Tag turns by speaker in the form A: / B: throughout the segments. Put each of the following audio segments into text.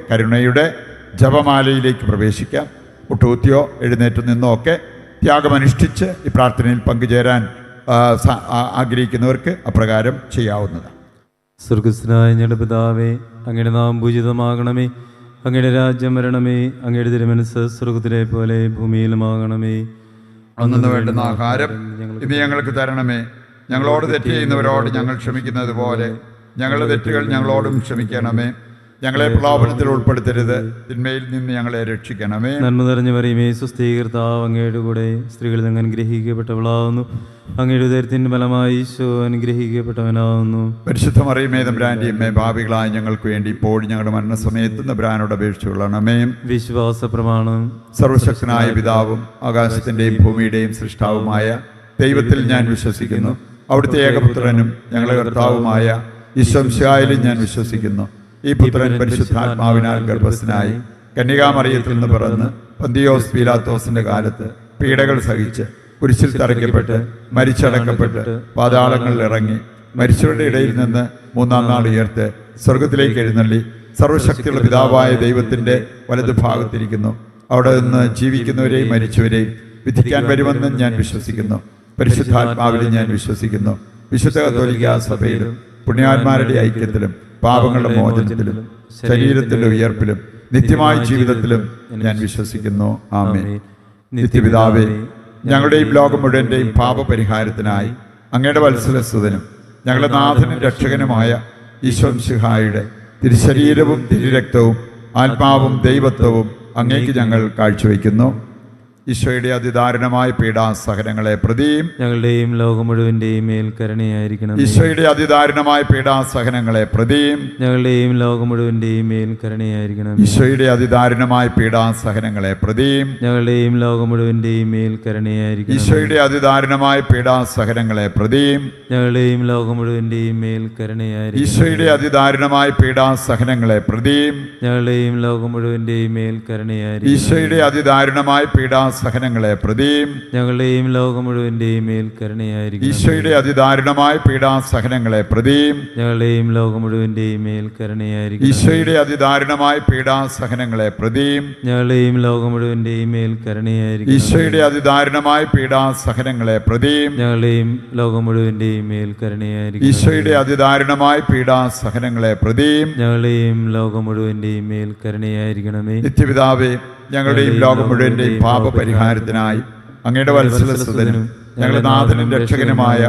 A: കരുണയുടെ ജപമാലയിലേക്ക് പ്രവേശിക്കാം. മുട്ടുകുത്തിയോ എഴുന്നേറ്റ് നിന്നോ ഒക്കെ ത്യാഗമനുഷ്ഠിച്ച് ഈ പ്രാർത്ഥനയിൽ പങ്കുചേരാൻ ആഗ്രഹിക്കുന്നവർക്ക് അപ്രകാരം ചെയ്യാവുന്നതാണ്.
B: സ്വർഗസ്ഥനായ ഞങ്ങളുടെ പിതാവേ, അങ്ങയുടെ നാമം പൂജിതമാകണമേ. അങ്ങയുടെ രാജ്യം വരണമേ. അങ്ങയുടെ തിരുമനസ്സ് സ്വർഗത്തിലെ പോലെ ഭൂമിയിലുമാകണമേ.
A: അന്നു വേണ്ടുന്ന ആഹാരം ഇന്ന് ഞങ്ങൾക്ക് തരണമേ. ഞങ്ങളോട് തെറ്റ് ചെയ്യുന്നവരോട് ഞങ്ങൾ ക്ഷമിക്കുന്നത് പോലെ ഞങ്ങളുടെ തെറ്റുകൾ ഞങ്ങളോടും ക്ഷമിക്കണമേ. ഞങ്ങളെ പ്രലോഭനത്തിൽ ഉൾപ്പെടുത്തരുത്, തിന്മയിൽ നിന്ന് ഞങ്ങളെ രക്ഷിക്കണമേ.
B: നന്മ നിറഞ്ഞു മറിയമേ, സുസ്ഥീകർത്താവ് അങ്ങയുടെ കൂടെ സ്ത്രീകളിൽ അങ്ങ് അനുഗ്രഹിക്കപ്പെട്ടവളാവുന്നു. അങ്ങയുടെ ഉദരത്തിൻ്റെ ഫലമായി ഈശോ അനുഗ്രഹിക്കപ്പെട്ടവനാവുന്നു.
A: പരിശുദ്ധ മറിയമേ, തമ്പുരാന്റെ അമ്മേ, പാപികളായ ഞങ്ങൾക്ക് വേണ്ടി ഇപ്പോഴും ഞങ്ങളുടെ മരണസമയത്ത് തമ്പുരാനോട് അപേക്ഷിച്ചുകൊള്ളണമേ.
B: വിശ്വാസ പ്രമാണം.
A: സർവശക്തനായ പിതാവും ആകാശത്തിന്റെയും ഭൂമിയുടെയും സൃഷ്ടാവുമായ ദൈവത്തിൽ ഞാൻ വിശ്വസിക്കുന്നു. അവിടുത്തെ ഏകപുത്രനും ഞങ്ങളുടെ കർത്താവുമായ ഈശോ മിശിഹായിലും ഞാൻ വിശ്വസിക്കുന്നു. ഈ പുത്രൻ പരിശുദ്ധാത്മാവിനാൽ ഗർഭസ്ഥനായി കന്യകാമറിയത്തിൽ നിന്ന് പിറന്ന് പന്തിയോസ് പീലാത്തോസിന്റെ കാലത്ത് പീഡകൾ സഹിച്ച് കുരിശിൽ തറയ്ക്കപ്പെട്ട് മരിച്ചടക്കപ്പെട്ട് പാതാളങ്ങളിൽ ഇറങ്ങി മരിച്ചവരുടെ ഇടയിൽ നിന്ന് മൂന്നാം നാൾ ഉയർത്ത് സ്വർഗത്തിലേക്ക് എഴുന്നള്ളി സർവശക്തിയുള്ള പിതാവായ ദൈവത്തിന്റെ വലതുഭാഗത്തിരിക്കുന്നു. അവിടെ നിന്ന് ജീവിക്കുന്നവരെയും മരിച്ചവരെയും വിധിക്കാൻ വരുമെന്നും ഞാൻ വിശ്വസിക്കുന്നു. പരിശുദ്ധാത്മാവിലും ഞാൻ വിശ്വസിക്കുന്നു. വിശുദ്ധ കത്തോലിക്കാ സഭയിലും പുണ്യാത്മാരുടെ ഐക്യത്തിലും പാപങ്ങളുടെ മോചനത്തിലും ശരീരത്തിന്റെ ഉയർപ്പിലും നിത്യമായ ജീവിതത്തിലും ഞാൻ വിശ്വസിക്കുന്നു. ആമേൻ. നിത്യപിതാവേ, ഞങ്ങളുടെയും ലോകം മുഴുവന്റെയും പാപപരിഹാരത്തിനായി അങ്ങയുടെ വത്സലസുതനും ഞങ്ങളുടെ നാഥനും രക്ഷകനുമായ ഈശോ മിശിഹായുടെ തിരുശരീരവും തിരുരക്തവും ആത്മാവും ദൈവത്വവും അങ്ങേക്ക് ഞങ്ങൾ കാഴ്ചവെക്കുന്നു. ഈശോയുടെ അതിദാരുണമായ പീഡാസഹനങ്ങളെ പ്രതിയും
B: ഞങ്ങളുടെയും ലോകം മുഴുവന്റെയും മേൽ കരുണയായിരിക്കണം.
A: ഈശോയുടെ അതിദാരുണമായ പീഡാസഹനങ്ങളെ പ്രതിയും
B: ഞങ്ങളുടെയും ലോകം മുഴുവന്റെയും മേൽ കരുണയായിരിക്കണം.
A: ഈശോയുടെ അതിദാരുണമായ പീഡാസഹനങ്ങളെ പ്രതിയും
B: ഞങ്ങളുടെയും ലോകം മുഴുവന്റെയും മേൽ കരുണയായിരിക്കണം.
A: ഈശോയുടെ അതിദാരുണമായ പീഡാസഹനങ്ങളെ പ്രതിയും
B: ഞങ്ങളുടെയും ലോകം മുഴുവന്റെയും മേൽ കരുണയായിരിക്കണം.
A: ഈശോയുടെ അതിദാരുണമായ പീഡാസഹനങ്ങളെ പ്രതിയും
B: ഞങ്ങളുടെയും ലോകം മുഴുവന്റെയും മേൽ കരുണയായിരിക്കണം.
A: ഈശോയുടെ അതിദാരുണമായ പീഡാസഹനങ്ങളെ പ്രതിയും
B: ഞങ്ങളുടെയും ലോകം മുഴുവന്റെയും മേൽ കരുണയായിരിക്കണം.
A: ഈശോയുടെ അതിദാരുണമായ പീഡാസഹനങ്ങളെ പ്രതിയും
B: ഞങ്ങളുടെയും ലോകം മുഴുവന്റെയും മേൽ കരുണയായിരിക്കണം.
A: ഈശോയുടെ അതിദാരുണമായ പീഡാസഹനങ്ങളെ പ്രതിയും
B: ഞങ്ങളുടെയും ലോകം മുഴുവന്റെയും മേൽ കരുണയായിരിക്കണം.
A: ഈശോയുടെ അതിദാരുണമായ പീഡാസഹനങ്ങളെ പ്രതിയും
B: ഞങ്ങളുടെയും ലോകം മുഴുവന്റെയും മേൽ കരുണയായിരിക്കണം.
A: ഈശോയുടെ അതിദാരുണമായ പീഡാസഹനങ്ങളെ പ്രതിയും
B: ഞങ്ങളുടെയും ലോകം മുഴുവന്റെയും മേൽ കരുണയായിരിക്കണമേ.
A: നിത്യപിതാവേ, ഞങ്ങളുടെയും ലോകം മുഴുവന്റെയും പാപപരിഹാരത്തിനായി അങ്ങയുടെ വത്സലസുതനും ഞങ്ങളുടെ നാഥനും രക്ഷകനുമായ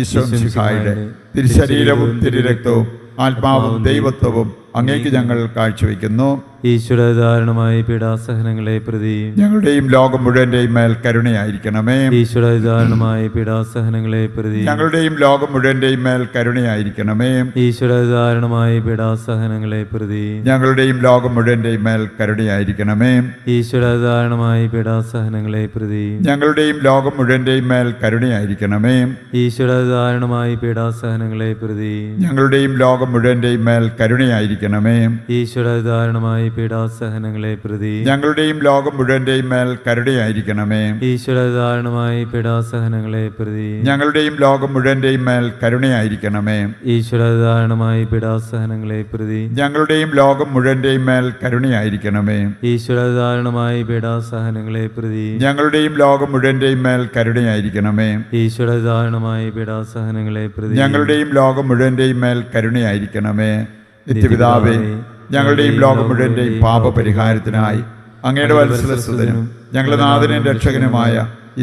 A: ഈശോ മിശിഹായുടെ തിരുശരീരവും തിരുരക്തവും ആത്മാവും ദൈവത്വവും അങ്ങേക്ക് ഞങ്ങൾ കാഴ്ചവെക്കുന്നു.
B: ഈശ്വര ദാരുണമായ പീഡാസഹനങ്ങളെ പ്രതി
A: ഞങ്ങളുടെയും ലോകം മുഴുവന്റെയും മേൽ കരുണയായിരിക്കണമേ.
B: ഈശ്വര ദാരുണമായ പീഡാസഹനങ്ങളെ പ്രതി
A: ഞങ്ങളുടെയും ലോകം മുഴുവന്റെയും മേൽ കരുണയായിരിക്കണമേ.
B: ഈശ്വര ദാരുണമായ പീഡാസഹനങ്ങളെ പ്രതി
A: ഞങ്ങളുടെയും ലോകം മുഴുവന്റെയും മേൽ കരുണയായിരിക്കണമേ.
B: ഈശ്വര ദാരുണമായ പീഡാസഹനങ്ങളെ പ്രതി
A: ഞങ്ങളുടെയും ലോകം മുഴുവന്റെയും മേൽ കരുണയായിരിക്കണമേ.
B: ഈശ്വര ദാരുണമായ പീഡാസഹനങ്ങളെ പ്രതി
A: ഞങ്ങളുടെയും ലോകം മുഴുവന്റെയും മേൽ കരുണയായിരിക്കണമേ.
B: ഈശ്വര ദാരുണമായ പീഡാസഹനങ്ങളെ പ്രതി
A: ഞങ്ങളുടെയും ലോകം മുഴുവന്റെയും മേൽ കരുണയായിരിക്കണമേ.
B: ഈശ്വര ദാരുണമായ പീഡാസഹനങ്ങളെ പ്രതി
A: ഞങ്ങളുടെയും ലോകം മുഴുവന്റെയും മേൽ കരുണയായിരിക്കണമേ.
B: ഈശ്വര ദാരുണമായ പീഡാസഹനങ്ങളെ പ്രതി
A: ഞങ്ങളുടെയും ലോകം മുഴുവന്റെയും മേൽ കരുണയായിരിക്കണമേ.
B: ഈശ്വര ദാരുണമായ പീഡാസഹനങ്ങളെ പ്രതി
A: ഞങ്ങളുടെയും ലോകം മുഴുവന്റെയും മേൽ കരുണയായിരിക്കണമേ.
B: ഈശ്വര ദാരുണമായ പീഡാസഹനങ്ങളെ പ്രതി
A: ഞങ്ങളുടെയും ലോകം മുഴുവന്റെയും മേൽ കരുണയായിരിക്കണമേ. നിത്യപിതാവേ, ഞങ്ങളുടെയും ലോകം മുഴുവന്റെയും പാപപരിഹാരത്തിനായി അങ്ങയുടെ വത്സലസുതനും ഞങ്ങളുടെ നാഥനും രക്ഷകനുമായ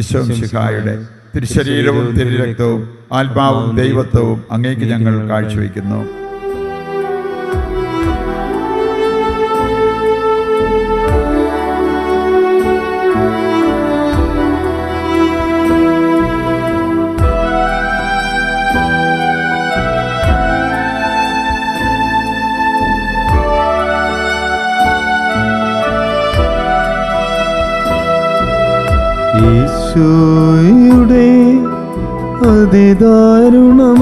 A: ഈശോ മിശിഹായുടെ തിരുശരീരവും തിരുരക്തവും ആത്മാവും ദൈവത്വവും അങ്ങേക്ക് ഞങ്ങൾ കാഴ്ചവെക്കുന്നു.
B: ഈശോയുടെ അതിദാരുണമാം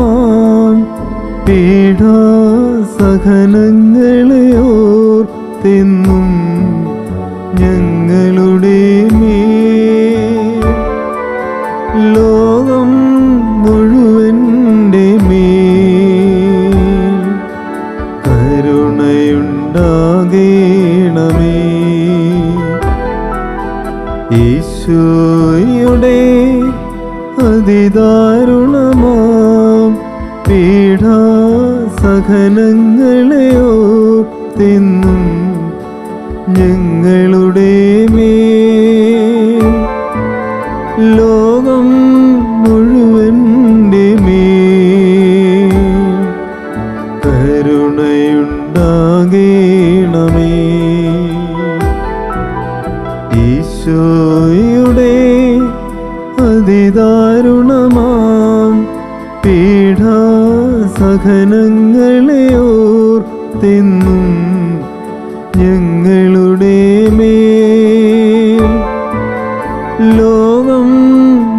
B: പീഡാസഹനങ്ങളെ ഓർത്തെന്നും ഞങ്ങളുടെ മേൽ ലോകം മുഴുവൻ്റെ മേൽ കരുണയുണ്ടാകേ ഈശോയുടെ അതിദാരുണമാം പീഡാസഹനങ്ങളെ ഓർത്തിന്നും ഞങ്ങളുടെ മേൽ ലോകം മുഴുവൻ്റെ മേൽ കരുണയുണ്ടാകേണമേ. ഈശോയുടെ അതിദാരുണമാം പീഡാസഹനങ്ങളെ ഓർത്തിന്നും ഞങ്ങളുടെ മേൽ ലോകം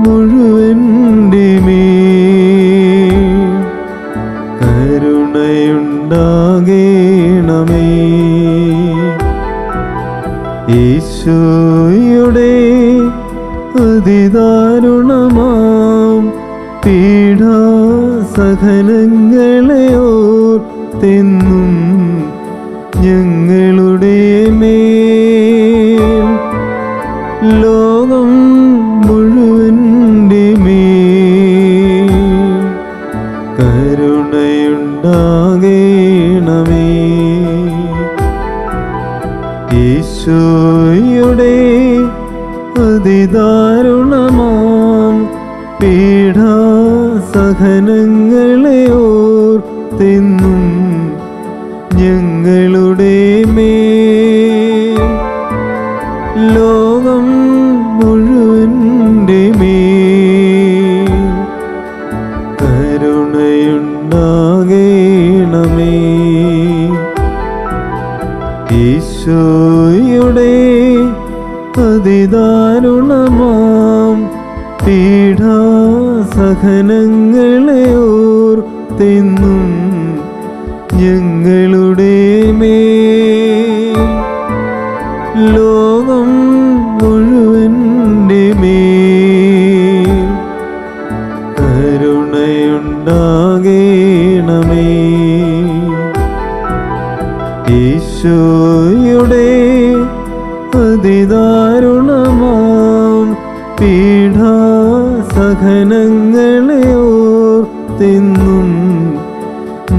B: മുഴുവൻ്റെ മേൽ കരുണയുണ്ടാകേണമേ. ഈശോയുടെ അതിദാരുണമാം പീഡാസഹനങ്ങളെ ഓർത്തിന്നും ഞങ്ങളുടെ മേൽ ലോകം മുഴുവൻ്റെ മേൽ കരുണയുണ്ടാകേണമേ. ഈശോയുടെ അതിദാരുണമാം പീഡാസഹനങ്ങളെ ഓർത്തിന്നും ഞങ്ങളുടെ മേൽ ലോകം മുഴുവൻ്റെ മേൽ കരുണയുണ്ടാകേണമേ. ഈശോയുടെ അതിദാരുണമാം പീഡാസഹനങ്ങളെ ഓർത്തിന്നും ഞങ്ങളുടെ മേൽ ലോകം മുഴുവൻ്റെ മേൽ കരുണയുണ്ടാകേണമേ. ഈശോയുടെ അതിദാരുണമാം പീഡാസഹനങ്ങളെ ഓർത്തിന്നും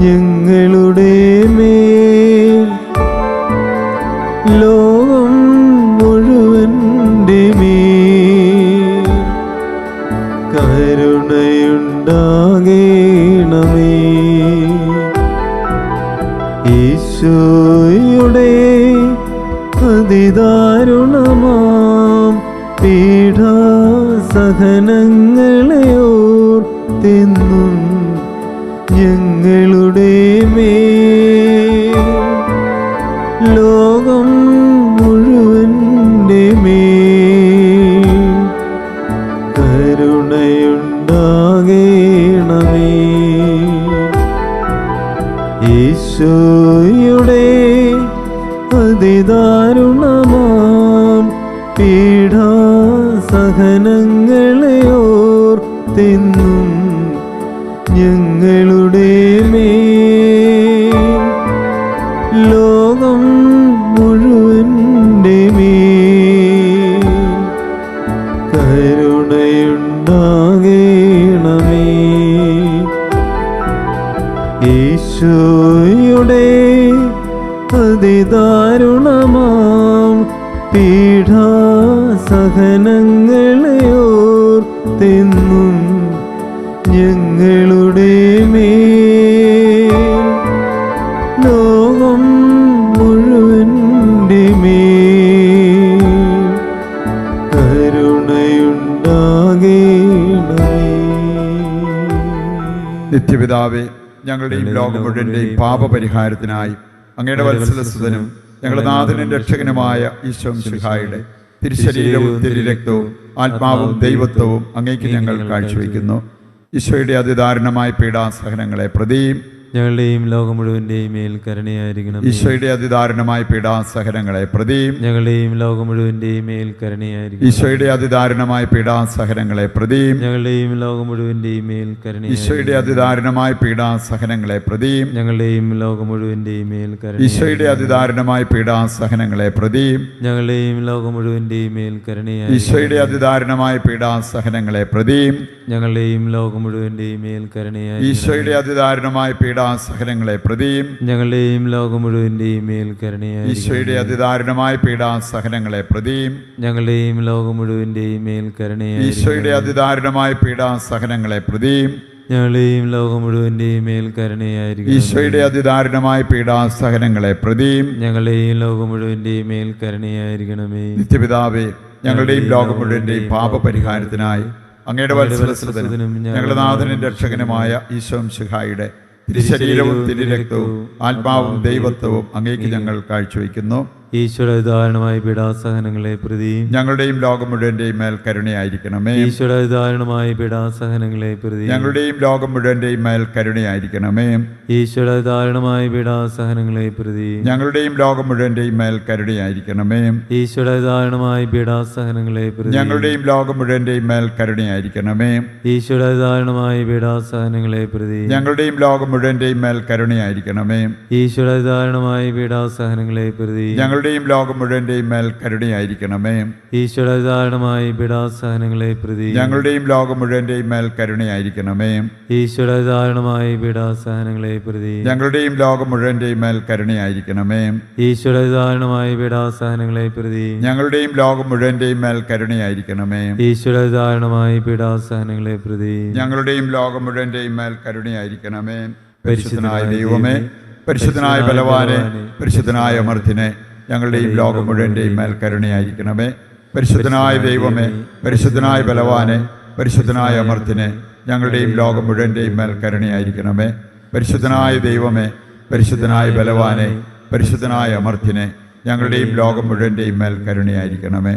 B: ഞങ്ങളുടെ മേൽ ലോകം മുഴുവൻ്റെ മേൽ കരുണയുണ്ടാകേണമേ. ഈശോയുടെ അതിദാരുണമാം പീഡാസഹനങ്ങളെ ഓർത്തിന്നും ഞങ്ങളുടെ മേൽ ലോകം മുഴുവൻ്റെ മേൽ കരുണയുണ്ടാകേണമേ. ഈശോയുടെ അതിദാരുണമാം പീഡാസഹനങ്ങളെ ഓർത്തിന്നും ഞങ്ങളുടെ മേൽ ലോകം മുഴുവൻ്റെ മേൽ കരുണയുണ്ടാകേണമേ. ഈശോയുടെ അതിദാരുണമാം പീഡാസഹനങ്ങളെ ഓർത്തിന്നും ഞങ്ങളുടെ മേൽ ലോകം മുഴുവൻ്റെ മേൽ കരുണയുണ്ടാകേണമേ.
A: നിത്യപിതാവേ, ഞങ്ങളുടെയും ലോകം മുഴുവൻ്റെയും പാപപരിഹാരത്തിനായി അങ്ങയുടെ വത്സലസുതനും ഞങ്ങളുടെ നാഥനും രക്ഷകനുമായ ഈശോ മിശിഹായുടെ തിരുശരീരവും തിരുരക്തവും ആത്മാവും ദൈവത്വവും അങ്ങേക്ക് ഞങ്ങൾ കാഴ്ചവെക്കുന്നു. ഈശോയുടെ അതിദാരുണമായ പീഡാസഹനങ്ങളെ പ്രതിയും
B: ഞങ്ങളുടെയും ലോകം മുഴുവൻ്റെയും മേൽ കരുണയായിരിക്കണമേ.
A: ഈശോയുടെ അതിദാരുണമായ പീഡാസഹനങ്ങളെ പ്രതിയും
B: ഞങ്ങളുടെയും ലോകം മുഴുവൻ്റെയും മേൽ കരുണയായിരിക്കണമേ.
A: ഈശോയുടെ അതിദാരുണമായ പീഡാസഹനങ്ങളെ പ്രതിയും
B: ഞങ്ങളുടെയും ലോകം മുഴുവൻ്റെയും മേൽ
A: ഈശോയുടെ
B: കരുണയായിരിക്കണമേ.
A: അതിദാരുണമായ പീഡാസഹനങ്ങളെ പ്രതിയും
B: ഞങ്ങളുടെയും ലോകം മുഴുവൻ്റെയും മേൽ
A: ഈശോയുടെ
B: കരുണയായിരിക്കണമേ.
A: അതിദാരുണമായ പീഡാസഹനങ്ങളെ പ്രതിയും
B: ഞങ്ങളുടെയും ലോകം മുഴുവൻ്റെയും മേൽ
A: ഈശോയുടെ
B: കരുണയായിരിക്കണമേ.
A: അതിദാരുണമായ പീഡാസഹനങ്ങളെ പ്രതിയും
B: ഞങ്ങളുടെയും ലോകം മുഴുവൻ്റെയും മേൽ
A: ഈശോയുടെ
B: കരുണയായിരിക്കണമേ.
A: അതിദാരുണമായ പീഡാസഹനങ്ങളെ പ്രതിയും
B: ഞങ്ങളുടെയും ലോകം മുഴുവൻ്റെയും മേൽ
A: ഈശോയുടെ
B: കരുണയായിരിക്കണമേ.
A: അതിദാരുണമായ പീഡാസഹനങ്ങളെ പ്രതിയും
B: ഞങ്ങളുടെയും ലോകം മുഴുവൻ്റെയും മേൽ
A: ഈശോയുടെ
B: കരുണയായിരിക്കണമേ.
A: അതിദാരുണമായ പീഡാസഹനങ്ങളെ പ്രതിയും
B: ഞങ്ങളുടെയും ലോകം മുഴുവൻ്റെയും മേൽ കരുണയായിരിക്കണമേ.
A: ഈശോയുടെ അതിദാരുണമായ പീഡാസഹനങ്ങളെ പ്രതിയും
B: ഞങ്ങളുടെയും ലോകം മുഴുവൻ്റെയും മേൽ കരുണയായിരിക്കണമേ.
A: നിത്യപിതാവേ, ഞങ്ങളുടെയും ലോകം മുഴുവന്റെയും പാപപരിഹാരത്തിനായി അങ്ങയുടെ വത്സലസ്വതനും ഞങ്ങളുടെ നാഥനും രക്ഷകനുമായ ഈശോ മിശിഹായുടെ തിരുശരീരവും തിരുരക്തവും ആത്മാവും ദൈവത്വവും അങ്ങേക്ക് ഞങ്ങൾ കാഴ്ചവെക്കുന്നു.
B: ഈശോയുടെ ദാരുണമായ പീഡാസഹനങ്ങളെ പ്രതി
A: ഞങ്ങളുടെയും ലോകം മുഴുവന്റെയും മേൽ കരുണയായിരിക്കണമേ.
B: ഈശോയുടെ ദാരുണമായ പീഡാസഹനങ്ങളെ പ്രതി
A: ഞങ്ങളുടെയും ലോകം മുഴുവന്റെയും മേൽ കരുണയായിരിക്കണമേ.
B: ഈശോയുടെ ദാരുണമായ പീഡാസഹനങ്ങളെ പ്രതി
A: ഞങ്ങളുടെയും ലോകം മുഴുവന്റെയും മേൽ കരുണയായിരിക്കണമേ.
B: ഈശോയുടെ ദാരുണമായ പീഡാസഹനങ്ങളെ പ്രതി
A: ഞങ്ങളുടെയും ലോകം മുഴുവന്റെയും മേൽ കരുണയായിരിക്കണമേ.
B: ഈശോയുടെ ദാരുണമായ പീഡാസഹനങ്ങളെ പ്രതി
A: ഞങ്ങളുടെയും ലോകം മുഴുവന്റെയും മേൽ കരുണയായിരിക്കണമേ.
B: ഈശോയുടെ ദാരുണമായ പീഡാസഹനങ്ങളെ പ്രതി
A: ഞങ്ങളുടെയും ലോകം മുഴുവന്റെയും മേൽ കരുണയായിരിക്കണമേ.
B: ഈശോയുടെ ദാരുണമായ പീഡാസഹനങ്ങളെ പ്രതി
A: ഞങ്ങളുടെയും ലോകം മുഴുവന്റെയും മേൽ കരുണയായിരിക്കണമേ.
B: ഈശോയുടെ ദാരുണമായ പീഡാസഹനങ്ങളെ പ്രതി
A: ഞങ്ങളുടെയും ലോകം മുഴുവന്റെയും മേൽ കരുണയായിരിക്കണമേ.
B: ഈശോയുടെ ദാരുണമായ പീഡാസഹനങ്ങളെ പ്രതി
A: ഞങ്ങളുടെയും ലോകം മുഴുവന്റെയും മേൽ കരുണയായിരിക്കണമേ.
B: ഈശോയുടെ ദാരുണമായ പീഡാസഹനങ്ങളെ പ്രതി
A: ഞങ്ങളുടെയും ലോകം മുഴുവന്റെയും മേൽ കരുണയായിരിക്കണമേ. പരിശുദ്ധനായ ദൈവമേ, പരിശുദ്ധനായ ബലവാനെ, പരിശുദ്ധനായ അമർത്തിനെ, ഞങ്ങളുടെയും ലോകം മുഴുവന്റെയും മേൽ കരുണയായിരിക്കണമേ. പരിശുദ്ധനായ ദൈവമേ, പരിശുദ്ധനായ ബലവാനെ, പരിശുദ്ധനായ അമർത്തിനെ, ഞങ്ങളുടെയും ലോകം മുഴുവന്റെയും മേൽ കരുണയായിരിക്കണമേ. പരിശുദ്ധനായ ദൈവമേ, പരിശുദ്ധനായ ബലവാനെ, പരിശുദ്ധനായ അമർത്തിനെ, ഞങ്ങളുടെയും ലോകം മുഴുവന്റെയും മേൽ കരുണയായിരിക്കണമേ.